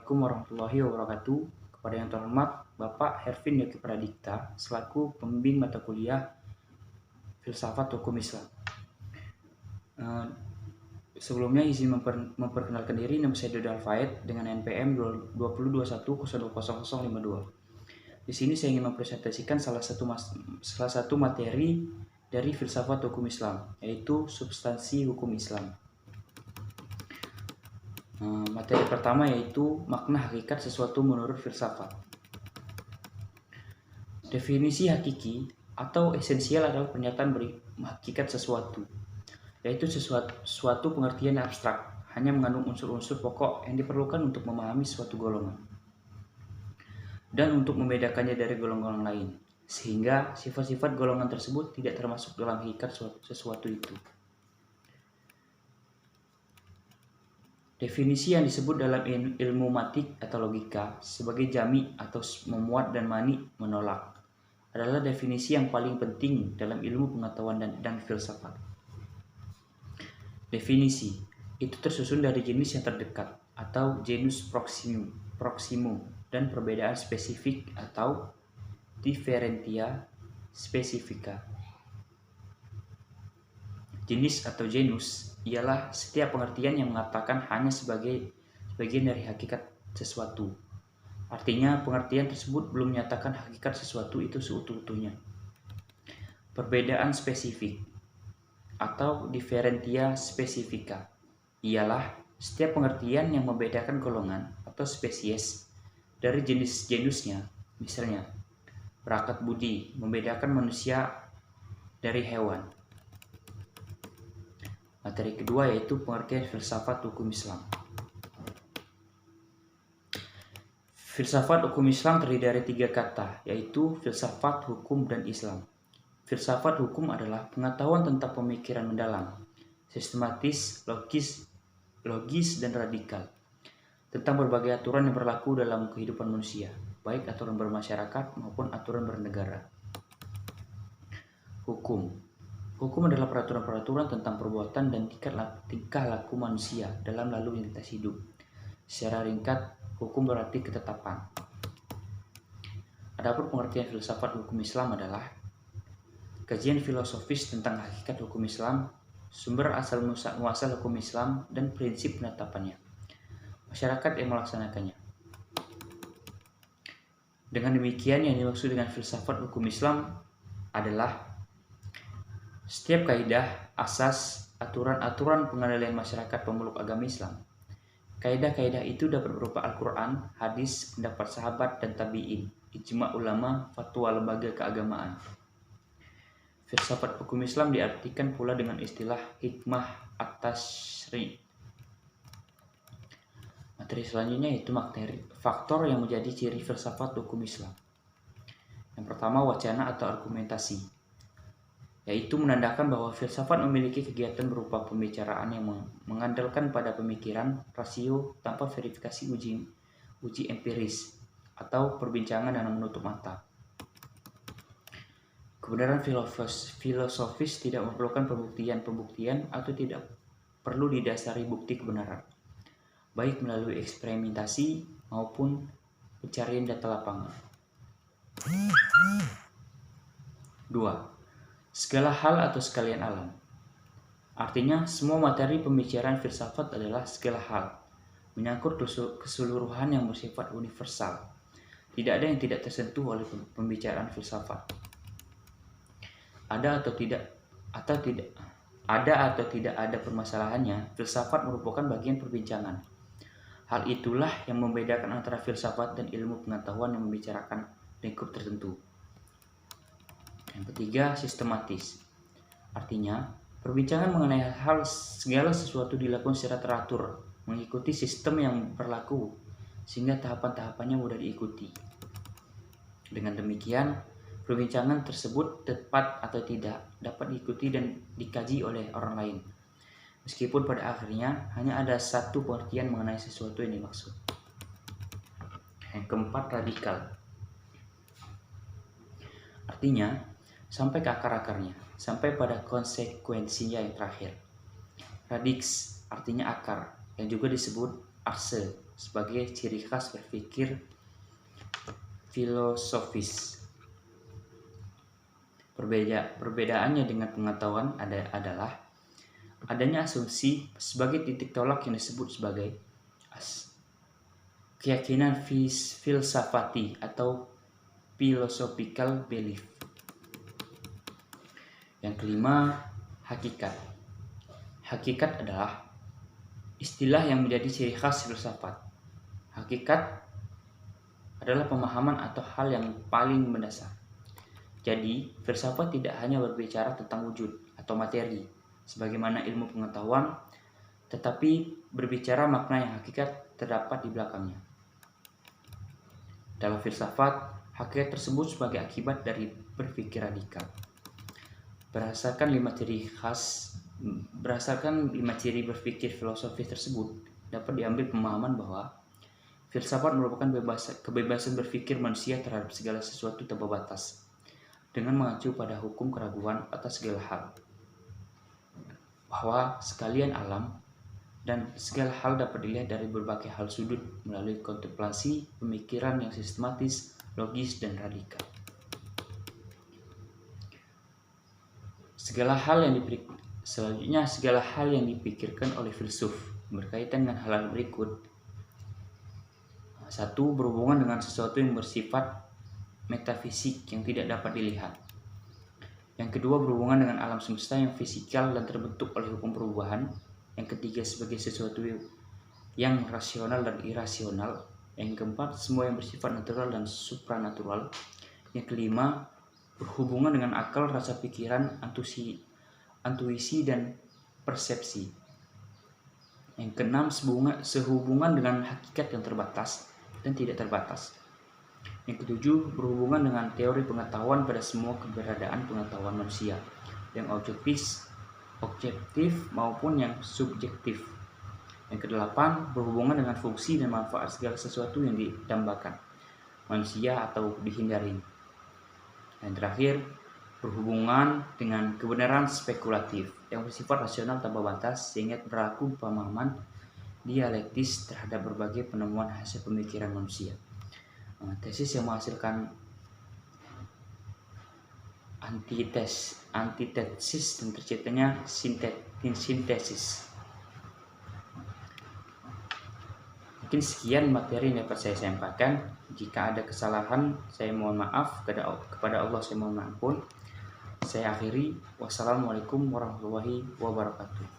Assalamualaikum warahmatullahi wabarakatuh. Kepada yang terhormat Bapak Hervin Yogi Pradipta selaku pembimbing mata kuliah Filsafat Hukum Islam. Sebelumnya izin memperkenalkan diri, nama saya Dodal Faed dengan NPM 2021020052. Di sini saya ingin mempresentasikan salah satu materi dari Filsafat Hukum Islam, yaitu substansi hukum Islam. Materi pertama yaitu makna hakikat sesuatu menurut filsafat. Definisi hakiki atau esensial adalah pernyataan hakikat sesuatu, yaitu suatu pengertian abstrak, hanya mengandung unsur-unsur pokok yang diperlukan untuk memahami suatu golongan dan untuk membedakannya dari golongan lain, sehingga sifat-sifat golongan tersebut tidak termasuk dalam hakikat sesuatu itu. Definisi yang disebut dalam ilmu matik atau logika sebagai jami atau memuat dan mani menolak adalah definisi yang paling penting dalam ilmu pengetahuan dan filsafat. Definisi itu tersusun dari jenis yang terdekat atau genus proximum dan perbedaan spesifik atau differentia specifica. Jenis atau genus ialah setiap pengertian yang mengatakan hanya sebagian dari hakikat sesuatu. Artinya pengertian tersebut belum menyatakan hakikat sesuatu itu seutuh-utuhnya. Perbedaan spesifik atau differentia specifica ialah setiap pengertian yang membedakan golongan atau spesies dari jenis-genusnya. Misalnya, berakat budi membedakan manusia dari hewan. Materi kedua yaitu pengertian filsafat hukum Islam. Filsafat hukum Islam terdiri dari 3 kata, yaitu filsafat, hukum, dan Islam. Filsafat hukum adalah pengetahuan tentang pemikiran mendalam, sistematis, logis, dan radikal, tentang berbagai aturan yang berlaku dalam kehidupan manusia, baik aturan bermasyarakat maupun aturan bernegara. Hukum adalah peraturan-peraturan tentang perbuatan dan tingkah laku manusia dalam lalu lintas hidup. Secara ringkat, hukum berarti ketetapan. Adapun pengertian filsafat hukum Islam adalah kajian filosofis tentang hakikat hukum Islam, sumber asal muasal hukum Islam, dan prinsip penetapannya, masyarakat yang melaksanakannya. Dengan demikian, yang dimaksud dengan filsafat hukum Islam adalah setiap kaidah, asas, aturan-aturan pengendalian masyarakat pemeluk agama Islam. Kaidah-kaidah itu dapat berupa Al-Quran, hadis, pendapat sahabat dan tabi'in, ijma' ulama, fatwa lembaga keagamaan. Filsafat hukum Islam diartikan pula dengan istilah hikmah at-tasyri'. Materi selanjutnya yaitu faktor yang menjadi ciri filsafat hukum Islam. Yang pertama, wacana atau argumentasi, yaitu menandakan bahwa filsafat memiliki kegiatan berupa pembicaraan yang mengandalkan pada pemikiran, rasio, tanpa verifikasi uji empiris, atau perbincangan dengan menutup mata. Kebenaran filosofis tidak memerlukan pembuktian atau tidak perlu didasari bukti kebenaran, baik melalui eksperimentasi maupun pencarian data lapangan. 2. Segala hal atau sekalian alam. Artinya, semua materi pembicaraan filsafat adalah segala hal, menyangkut keseluruhan yang bersifat universal. Tidak ada yang tidak tersentuh oleh pembicaraan filsafat. Ada atau tidak ada permasalahannya, filsafat merupakan bagian perbincangan. Hal itulah yang membedakan antara filsafat dan ilmu pengetahuan yang membicarakan lingkup tertentu. Yang ketiga, sistematis. Artinya, perbincangan mengenai hal segala sesuatu dilakukan secara teratur, mengikuti sistem yang berlaku, sehingga tahapan-tahapannya mudah diikuti. Dengan demikian, perbincangan tersebut tepat atau tidak dapat diikuti dan dikaji oleh orang lain, meskipun pada akhirnya hanya ada satu pengertian mengenai sesuatu yang dimaksud. Yang keempat, radikal. Artinya, sampai ke akar-akarnya, sampai pada konsekuensinya yang terakhir. Radix artinya akar, yang juga disebut arse, sebagai ciri khas berpikir filosofis. Perbedaannya dengan pengetahuan adalah adanya asumsi sebagai titik tolak yang disebut sebagai keyakinan filsafati atau philosophical belief. Yang kelima, hakikat. Hakikat adalah istilah yang menjadi ciri khas filsafat. Hakikat adalah pemahaman atau hal yang paling mendasar. Jadi, filsafat tidak hanya berbicara tentang wujud atau materi, sebagaimana ilmu pengetahuan, tetapi berbicara makna yang hakikat terdapat di belakangnya. Dalam filsafat, hakikat tersebut sebagai akibat dari berpikir radikal. Berdasarkan lima ciri berpikir filosofis tersebut, dapat diambil pemahaman bahwa filsafat merupakan kebebasan berpikir manusia terhadap segala sesuatu tanpa batas, dengan mengacu pada hukum keraguan atas segala hal, bahwa sekalian alam dan segala hal dapat dilihat dari berbagai hal sudut melalui kontemplasi pemikiran yang sistematis, logis, dan radikal. Segala hal yang dipikirkan oleh filsuf berkaitan dengan hal berikut. 1. Berhubungan dengan sesuatu yang bersifat metafisik yang tidak dapat dilihat. Yang kedua, berhubungan dengan alam semesta yang fisikal dan terbentuk oleh hukum perubahan. Yang ketiga, sebagai sesuatu yang rasional dan irasional. Yang keempat, semua yang bersifat natural dan supranatural. Yang kelima, berhubungan dengan akal, rasa pikiran, intuisi, dan persepsi. Yang keenam, sehubungan dengan hakikat yang terbatas dan tidak terbatas. Yang ketujuh, berhubungan dengan teori pengetahuan pada semua keberadaan pengetahuan manusia, yang objektif maupun yang subjektif. Yang kedelapan, berhubungan dengan fungsi dan manfaat segala sesuatu yang didambakan manusia atau dihindari. Yang terakhir, berhubungan dengan kebenaran spekulatif yang bersifat rasional tanpa batas, sehingga berlaku pemahaman dialektis terhadap berbagai penemuan hasil pemikiran manusia. Tesis yang menghasilkan antitesis dan terciptanya sintesis. Mungkin sekian materi yang dapat saya sampaikan. Jika ada kesalahan, saya mohon maaf. Kepada Allah saya mohon ampun. Saya akhiri. Wassalamualaikum warahmatullahi wabarakatuh.